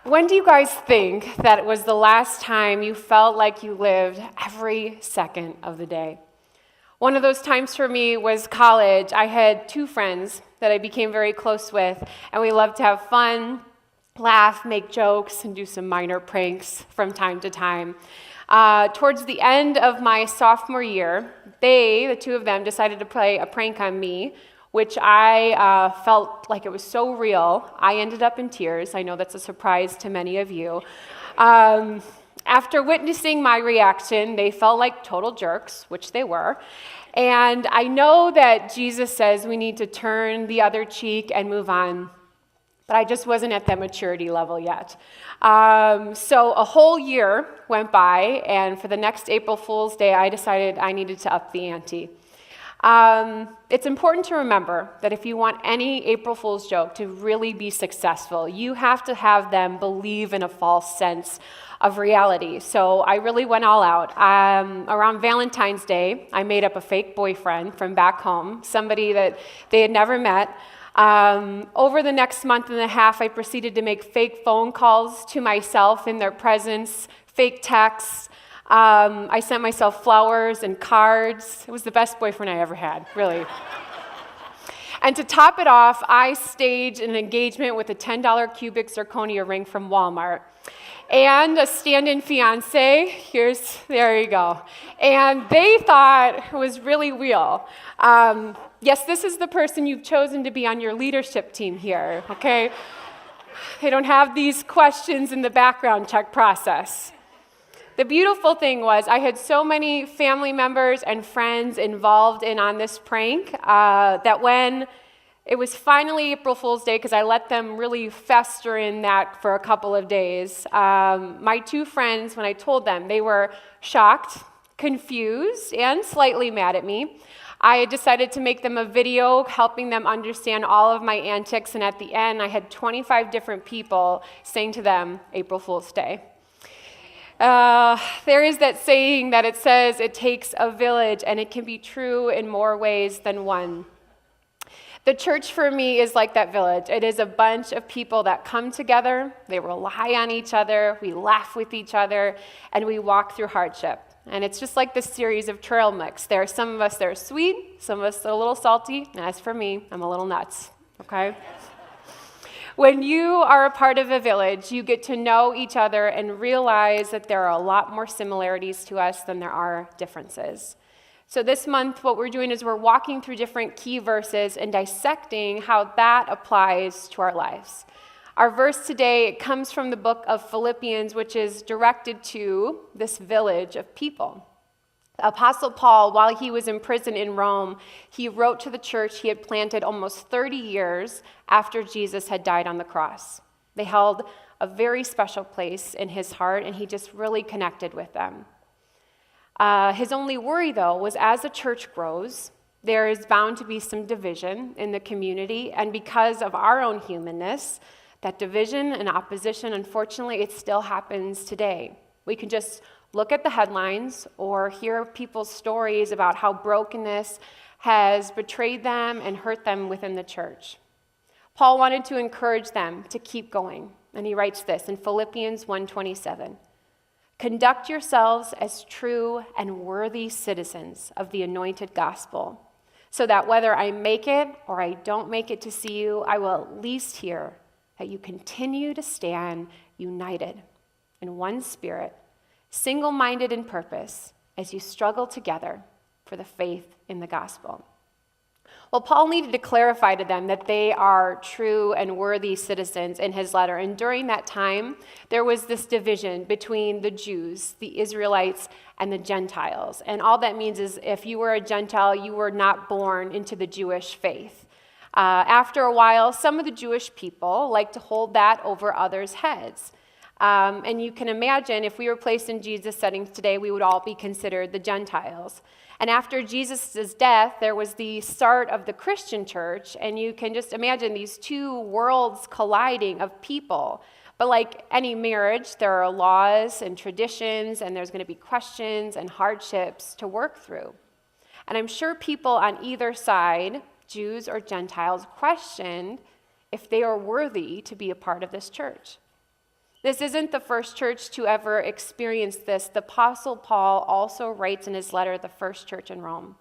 When do you guys think that it was the last time you felt like you lived every second of the day? One of those times for me was college. I had two friends that I became very close with, and we loved to have fun, laugh, make jokes, and do some minor pranks from time to time. Towards the end of my sophomore year, the two of them, decided to play a prank on me, which I felt like it was so real. I ended up in tears. I know that's a surprise to many of you. After witnessing my reaction, they felt like total jerks, which they were. And I know that Jesus says we need to turn the other cheek and move on, but I just wasn't at that maturity level yet. So a whole year went by, and for the next April Fool's Day, I decided I needed to up the ante. It's important to remember that if you want any April Fool's joke to really be successful, you have to have them believe in a false sense of reality. So I really went all out. Around Valentine's Day, I made up a fake boyfriend from back home, somebody that they had never met. Over the next month and a half, I proceeded to make fake phone calls to myself in their presence, fake texts. I sent myself flowers and cards. It was the best boyfriend I ever had, really. And to top it off, I staged an engagement with a $10 cubic zirconia ring from Walmart and a stand-in fiance. There you go. And they thought it was really real. Yes, this is the person you've chosen to be on your leadership team here, okay? They don't have these questions in the background check process. The beautiful thing was I had so many family members and friends involved on this prank that when it was finally April Fool's Day, because I let them really fester in that for a couple of days, my two friends, when I told them, they were shocked, confused, and slightly mad at me. I had decided to make them a video helping them understand all of my antics, and at the end, I had 25 different people saying to them, April Fool's Day. There is that saying that it says it takes a village, and it can be true in more ways than one. The church for me is like that village. It is a bunch of people that come together, they rely on each other, we laugh with each other, and we walk through hardship. And it's just like this series of trail mix. There are some of us that are sweet, some of us that are a little salty, and as for me, I'm a little nuts, okay? When you are a part of a village, you get to know each other and realize that there are a lot more similarities to us than there are differences. So this month, what we're doing is we're walking through different key verses and dissecting how that applies to our lives. Our verse today, it comes from the book of Philippians, which is directed to this village of people. The Apostle Paul, while he was in prison in Rome, he wrote to the church he had planted almost 30 years after Jesus had died on the cross. They held a very special place in his heart, and he just really connected with them. His only worry, though, was as the church grows, there is bound to be some division in the community, and because of our own humanness, that division and opposition, unfortunately, it still happens today. We can just look at the headlines or hear people's stories about how brokenness has betrayed them and hurt them within the church. Paul wanted to encourage them to keep going, and he writes this in Philippians 1:27. Conduct yourselves as true and worthy citizens of the anointed gospel, so that whether I make it or I don't make it to see you, I will at least hear that you continue to stand united in one spirit, single-minded in purpose, as you struggle together for the faith in the gospel. Well, Paul needed to clarify to them that they are true and worthy citizens in his letter. And during that time, there was this division between the Jews, the Israelites, and the Gentiles. And all that means is if you were a Gentile, you were not born into the Jewish faith. After a while, some of the Jewish people like to hold that over others' heads. And you can imagine if we were placed in Jesus' settings today, we would all be considered the Gentiles. And after Jesus' death, there was the start of the Christian church, and you can just imagine these two worlds colliding of people. But like any marriage, there are laws and traditions, and there's going to be questions and hardships to work through. And I'm sure people on either side, Jews or Gentiles, questioned if they are worthy to be a part of this church. This isn't the first church to ever experience this. The Apostle Paul also writes in his letter to the first church in Rome,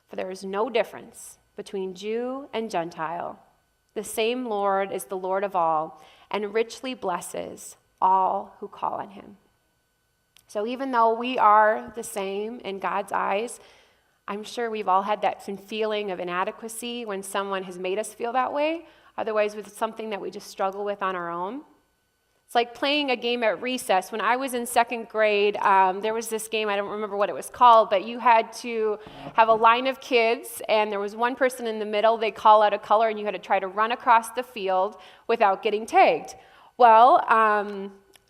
"For there is no difference between Jew and Gentile. The same Lord is the Lord of all, and richly blesses all who call on him." So even though we are the same in God's eyes, I'm sure we've all had that feeling of inadequacy when someone has made us feel that way. Otherwise, it's something that we just struggle with on our own. It's like playing a game at recess. When I was in second grade, there was this game, I don't remember what it was called, but you had to have a line of kids, and there was one person in the middle. They call out a color, and you had to try to run across the field without getting tagged. Well,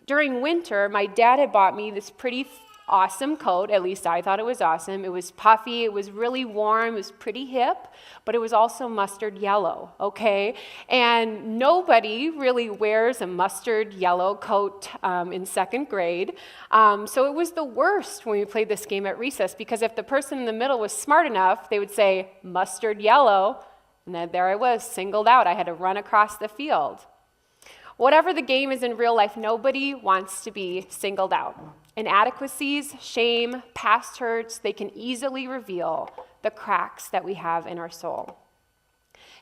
during winter, my dad had bought me this pretty awesome coat. At least I thought it was awesome. It was puffy. It was really warm. It was pretty hip, but it was also mustard yellow, okay? And nobody really wears a mustard yellow coat in second grade. So it was the worst when we played this game at recess, because if the person in the middle was smart enough, they would say mustard yellow, and then there I was, singled out. I had to run across the field. Whatever the game is in real life, nobody wants to be singled out. Inadequacies, shame, past hurts, they can easily reveal the cracks that we have in our soul.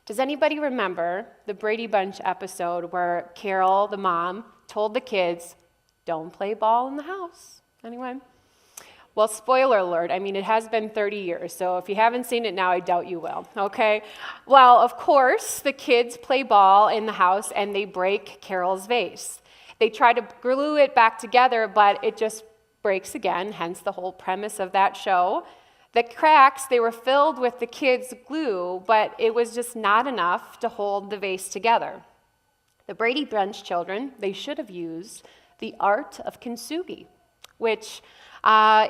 Does anybody remember the Brady Bunch episode where Carol, the mom, told the kids, "Don't play ball in the house"? Anyone? Well, spoiler alert, it has been 30 years, so if you haven't seen it now, I doubt you will, okay? Well, of course, the kids play ball in the house and they break Carol's vase. They try to glue it back together, but it just breaks again, hence the whole premise of that show. The cracks, they were filled with the kids' glue, but it was just not enough to hold the vase together. The Brady Bunch children, they should have used the art of kintsugi, which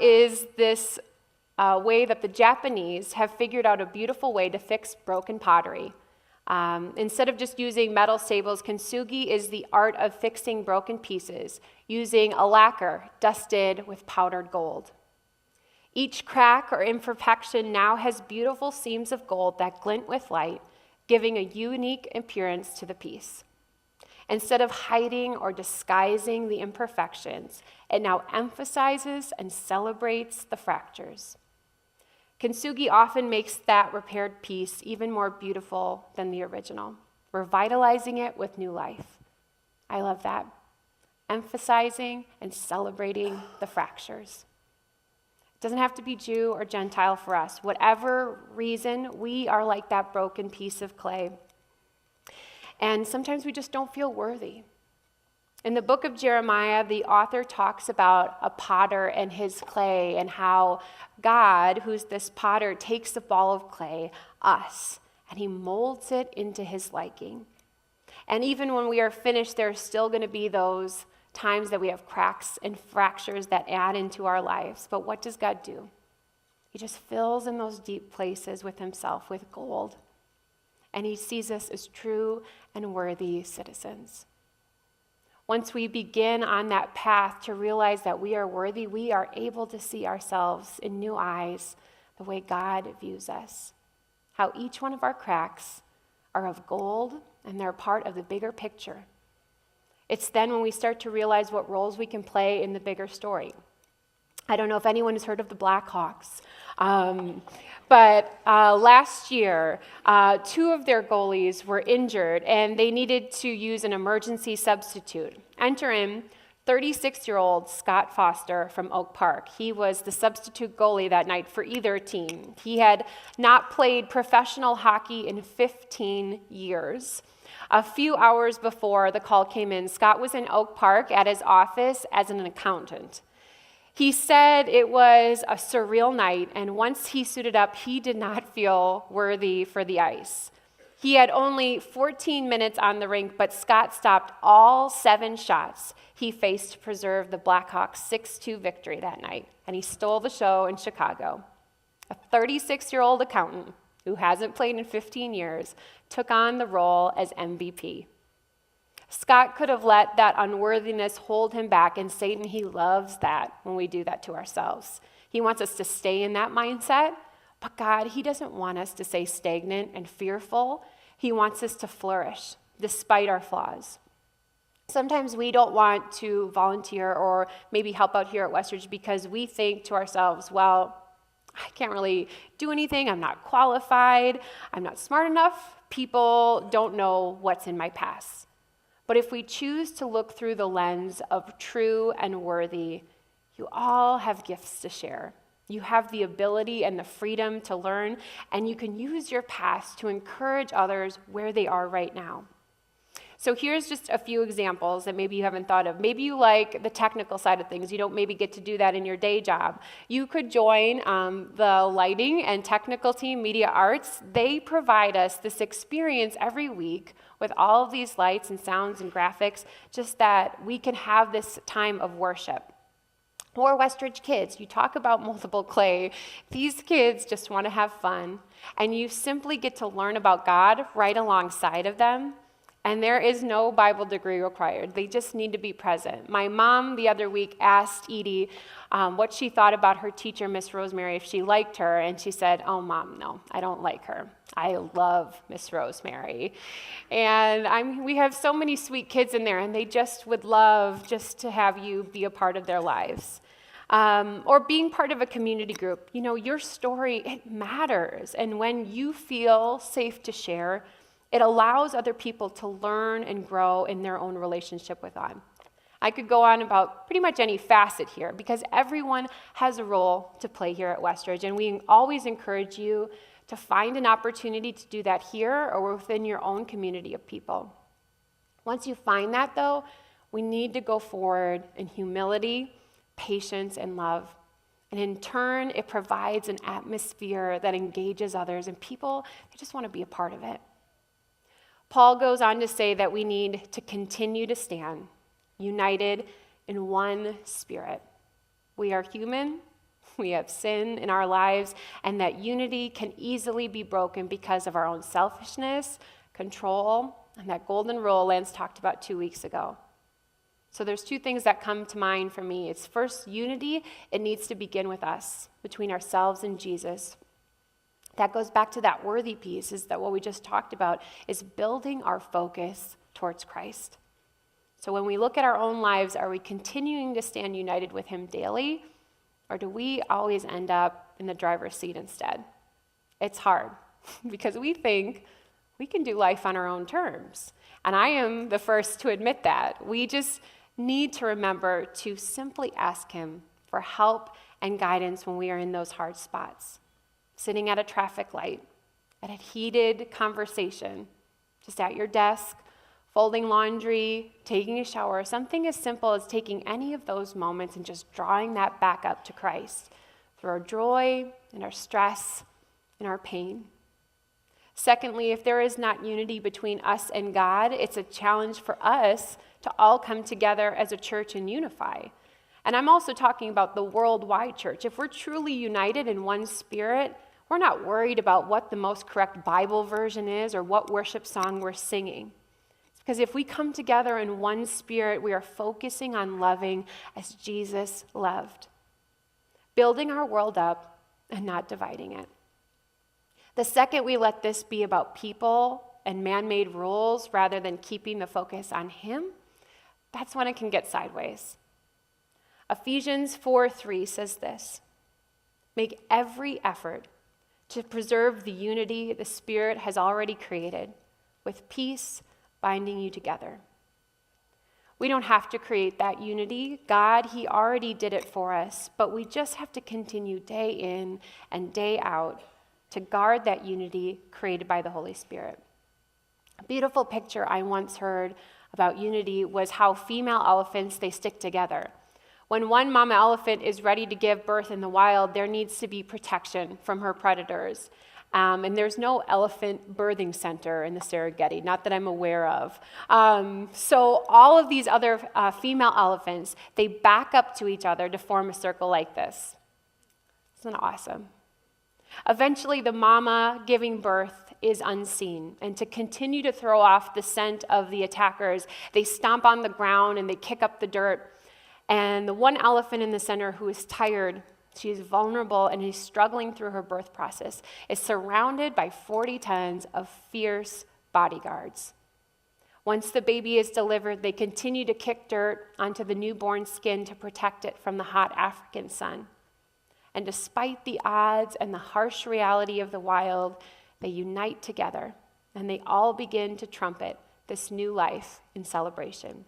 is this way that the Japanese have figured out a beautiful way to fix broken pottery. Instead of just using metal stables, kintsugi is the art of fixing broken pieces using a lacquer dusted with powdered gold. Each crack or imperfection now has beautiful seams of gold that glint with light, giving a unique appearance to the piece. Instead of hiding or disguising the imperfections, it now emphasizes and celebrates the fractures. Kintsugi often makes that repaired piece even more beautiful than the original, revitalizing it with new life. I love that. Emphasizing and celebrating the fractures. It doesn't have to be Jew or Gentile for us. Whatever reason, we are like that broken piece of clay. And sometimes we just don't feel worthy. In the book of Jeremiah, the author talks about a potter and his clay, and how God, who's this potter, takes the ball of clay, us, and he molds it into his liking. And even when we are finished, there are still going to be those times that we have cracks and fractures that add into our lives. But what does God do? He just fills in those deep places with himself, with gold. And he sees us as true and worthy citizens. Once we begin on that path to realize that we are worthy, we are able to see ourselves in new eyes, the way God views us. How each one of our cracks are of gold, and they're part of the bigger picture. It's then when we start to realize what roles we can play in the bigger story. I don't know if anyone has heard of the Blackhawks, but last year, two of their goalies were injured, and they needed to use an emergency substitute. Enter in 36-year-old Scott Foster from Oak Park. He was the substitute goalie that night for either team. He had not played professional hockey in 15 years. A few hours before the call came in, Scott was in Oak Park at his office as an accountant. He said it was a surreal night, and once he suited up, he did not feel worthy for the ice. He had only 14 minutes on the rink, but Scott stopped all 7 shots he faced to preserve the Blackhawks' 6-2 victory that night, and he stole the show in Chicago. A 36-year-old accountant who hasn't played in 15 years took on the role as MVP. Scott could have let that unworthiness hold him back, and Satan, he loves that when we do that to ourselves. He wants us to stay in that mindset, but God, he doesn't want us to stay stagnant and fearful. He wants us to flourish despite our flaws. Sometimes we don't want to volunteer or maybe help out here at Westridge because we think to ourselves, well, I can't really do anything. I'm not qualified. I'm not smart enough. People don't know what's in my past. But if we choose to look through the lens of true and worthy, you all have gifts to share. You have the ability and the freedom to learn, and you can use your past to encourage others where they are right now. So here's just a few examples that maybe you haven't thought of. Maybe you like the technical side of things. You don't maybe get to do that in your day job. You could join the lighting and technical team, Media Arts. They provide us this experience every week with all of these lights and sounds and graphics, just that we can have this time of worship. Or Westridge kids, you talk about multiple clay. These kids just want to have fun, and you simply get to learn about God right alongside of them. And there is no Bible degree required. They just need to be present. My mom the other week asked Edie what she thought about her teacher, Miss Rosemary, if she liked her. And she said, "Oh, Mom, no, I don't like her. I love Miss Rosemary." And we have so many sweet kids in there, and they just would love just to have you be a part of their lives. Or being part of a community group. You know, your story, it matters. And when you feel safe to share, it allows other people to learn and grow in their own relationship with God. I could go on about pretty much any facet here because everyone has a role to play here at Westridge, and we always encourage you to find an opportunity to do that here or within your own community of people. Once you find that, though, we need to go forward in humility, patience, and love. And in turn, it provides an atmosphere that engages others, and people, they just want to be a part of it. Paul goes on to say that we need to continue to stand united in one spirit. We are human, we have sin in our lives, and that unity can easily be broken because of our own selfishness, control, and that golden rule Lance talked about 2 weeks ago. So there's two things that come to mind for me. It's first, unity. It needs to begin with us, between ourselves and Jesus. That goes back to that worthy piece, is that what we just talked about is building our focus towards Christ. So when we look at our own lives, are we continuing to stand united with him daily, or do we always end up in the driver's seat instead? It's hard because we think we can do life on our own terms. And I am the first to admit that. We just need to remember to simply ask him for help and guidance when we are in those hard spots. Sitting at a traffic light, at a heated conversation, just at your desk, folding laundry, taking a shower, something as simple as taking any of those moments and just drawing that back up to Christ through our joy and our stress and our pain. Secondly, if there is not unity between us and God, it's a challenge for us to all come together as a church and unify. And I'm also talking about the worldwide church. If we're truly united in one spirit, we're not worried about what the most correct Bible version is or what worship song we're singing. Because if we come together in one spirit, we are focusing on loving as Jesus loved, building our world up and not dividing it. The second we let this be about people and man-made rules rather than keeping the focus on him, that's when it can get sideways. Ephesians 4:3 says this: "Make every effort to preserve the unity the Spirit has already created, with peace binding you together." We don't have to create that unity. God, he already did it for us, but we just have to continue day in and day out to guard that unity created by the Holy Spirit. A beautiful picture I once heard about unity was how female elephants, they stick together. When one mama elephant is ready to give birth in the wild, there needs to be protection from her predators. And there's no elephant birthing center in the Serengeti, not that I'm aware of. So all of these other female elephants, they back up to each other to form a circle like this. Isn't that awesome? Eventually, the mama giving birth is unseen. And to continue to throw off the scent of the attackers, they stomp on the ground and they kick up the dirt. And the one elephant in the center who is tired, she is vulnerable and is struggling through her birth process, is surrounded by 40 tons of fierce bodyguards. Once the baby is delivered, they continue to kick dirt onto the newborn skin to protect it from the hot African sun. And despite the odds and the harsh reality of the wild, they unite together, and they all begin to trumpet this new life in celebration.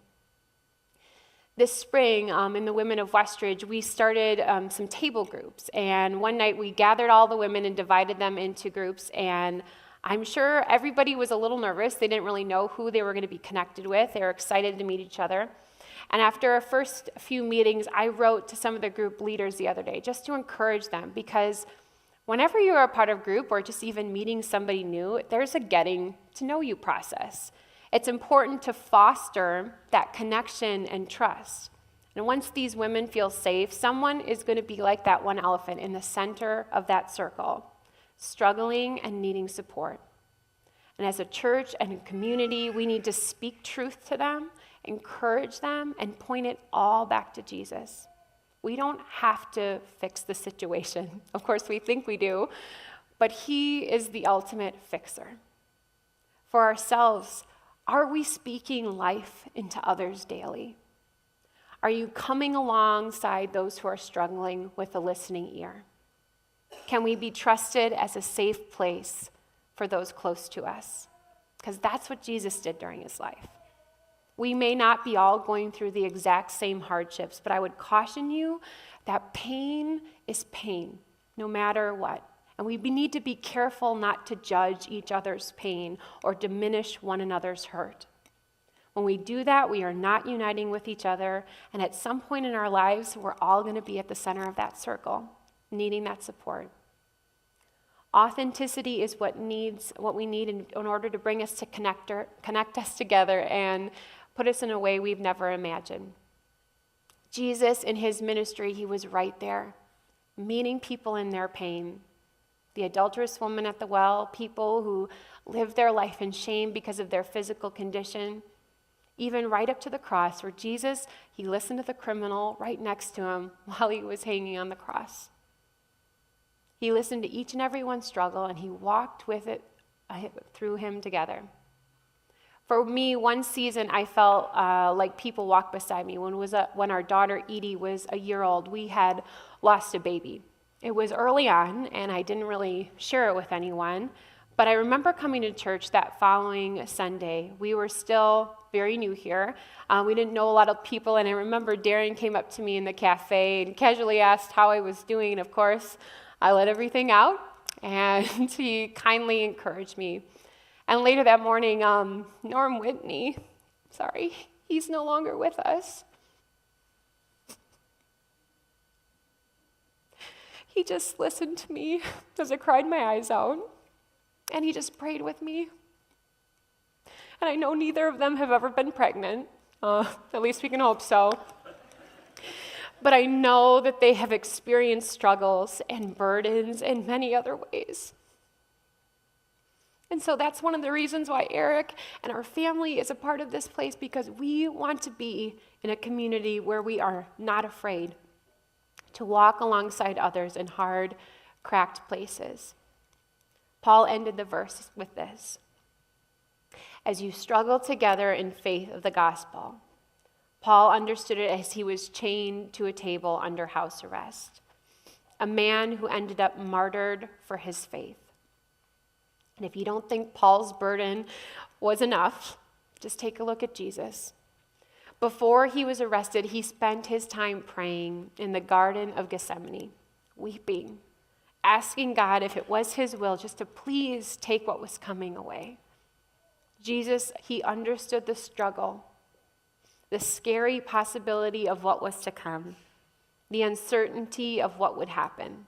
This spring, in the Women of Westridge, we started some table groups. And one night we gathered all the women and divided them into groups. And I'm sure everybody was a little nervous. They didn't really know who they were going to be connected with. They were excited to meet each other. And after our first few meetings, I wrote to some of the group leaders the other day just to encourage them. Because whenever you're a part of a group or just even meeting somebody new, there's a getting to know you process. It's important to foster that connection and trust. And once these women feel safe, someone is going to be like that one elephant in the center of that circle, struggling and needing support. And as a church and a community, we need to speak truth to them, encourage them, and point it all back to Jesus. We don't have to fix the situation. Of course, we think we do, but He is the ultimate fixer. For ourselves, are we speaking life into others daily? Are you coming alongside those who are struggling with a listening ear? Can we be trusted as a safe place for those close to us? Because that's what Jesus did during His life. We may not be all going through the exact same hardships, but I would caution you that pain is pain, no matter what. And we need to be careful not to judge each other's pain or diminish one another's hurt. When we do that, we are not uniting with each other, and at some point in our lives, we're all going to be at the center of that circle, needing that support. Authenticity is what we need in order to bring us to connect us together and put us in a way we've never imagined. Jesus, in His ministry, He was right there, meeting people in their pain. The adulterous woman at the well, people who lived their life in shame because of their physical condition, even right up to the cross where Jesus, He listened to the criminal right next to Him while He was hanging on the cross. He listened to each and every one's struggle, and He walked with it through him together. For me, one season I felt like people walked beside me. When our daughter Edie was a year old, we had lost a baby. It was early on, and I didn't really share it with anyone, but I remember coming to church that following Sunday. We were still very new here. We didn't know a lot of people, and I remember Darren came up to me in the cafe and casually asked how I was doing, and of course, I let everything out, and he kindly encouraged me. And later that morning, Norm Whitney, he's no longer with us. He just listened to me as I cried my eyes out, and he just prayed with me. And I know neither of them have ever been pregnant, at least we can hope so. But I know that they have experienced struggles and burdens in many other ways. And so that's one of the reasons why Eric and our family is a part of this place, because we want to be in a community where we are not afraid to walk alongside others in hard, cracked places. Paul ended the verse with this: as you struggle together in faith of the gospel. Paul understood it as he was chained to a table under house arrest, a man who ended up martyred for his faith. And if you don't think Paul's burden was enough, just take a look at Jesus. Before he was arrested, he spent his time praying in the Garden of Gethsemane, weeping, asking God if it was his will just to please take what was coming away. Jesus, he understood the struggle, the scary possibility of what was to come, the uncertainty of what would happen,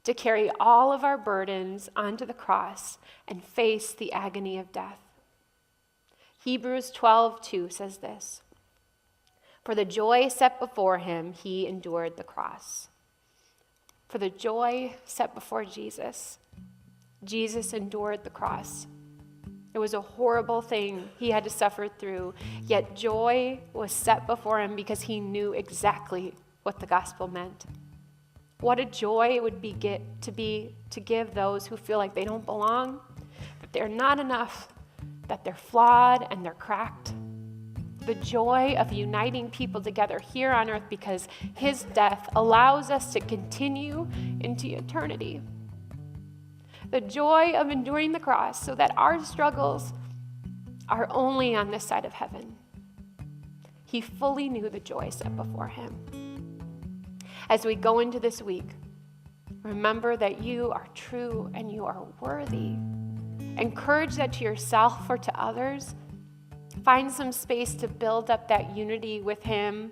to carry all of our burdens onto the cross and face the agony of death. Hebrews 12:2 says this: for the joy set before him, he endured the cross. For the joy set before Jesus, Jesus endured the cross. It was a horrible thing he had to suffer through, yet joy was set before him because he knew exactly what the gospel meant. What a joy it would be to give those who feel like they don't belong, that they're not enough, that they're flawed and they're cracked. The joy of uniting people together here on earth because his death allows us to continue into eternity. The joy of enduring the cross so that our struggles are only on this side of heaven. He fully knew the joy set before him. As we go into this week, remember that you are true and you are worthy. Encourage that to yourself or to others. Find some space to build up that unity with him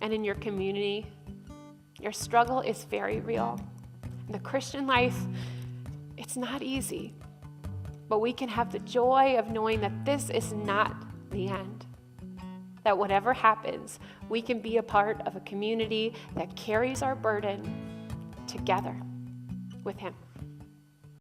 and in your community. Your struggle is very real. The Christian life, it's not easy, but we can have the joy of knowing that this is not the end. That whatever happens, we can be a part of a community that carries our burden together with him.